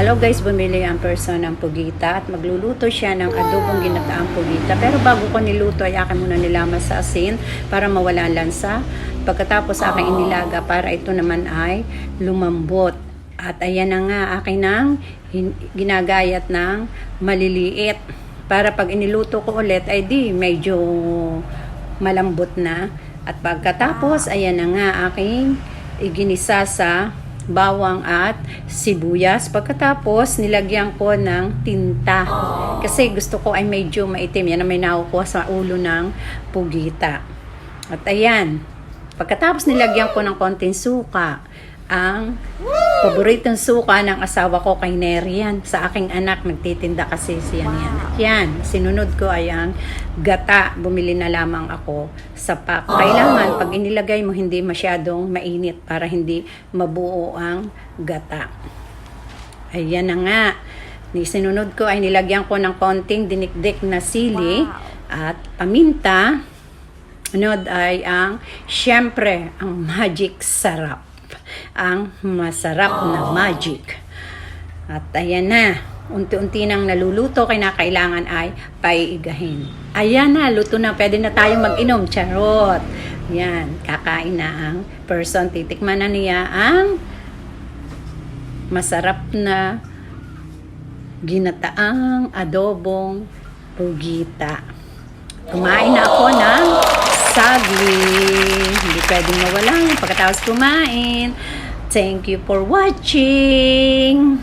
Hello guys, bumili ang person ng pugita at magluluto siya ng adobong ginataang pugita. Pero bago ko niluto ay akin muna nilamas sa asin para mawala ang lansa. Pagkatapos aking inilaga para ito naman ay lumambot. At ayan na nga akin nang ginagayat ng maliliit. Para pag iniluto ko ulit ay di medyo malambot na. At pagkatapos ayan na nga aking iginisa sa bawang at sibuyas. Pagkatapos, nilagyan ko ng tinta. Kasi gusto ko ay medyo maitim. Yan ang may nakukuha sa ulo ng pugita. At ayan. Pagkatapos, nilagyan ko ng konting suka. Ang paboritong suka ng asawa ko kay Nerian. Sa aking anak, nagtitinda kasi siya yan. Yan, sinunod ko ay ang gata. Bumili na lamang ako sa pack. Kailangan, pag inilagay mo, hindi masyadong mainit para hindi mabuo ang gata. Ayan na nga. Sinunod ko ay nilagyan ko ng konting dinikdik na sili at paminta. Sunod ay syempre, ang magic sarap. Ang masarap na magic. At ayan na, unti-unti nang naluluto, kailangan ay paigahin. Ayan na, luto na, pwede na tayong mag-inom. Charot. Yan, kakain na ang person. Titikman na niya ang masarap na ginataang adobong pugita. Kumain na ako ng saging. Hindi pwedeng mawala. Pagkatapos kumain. Thank you for watching.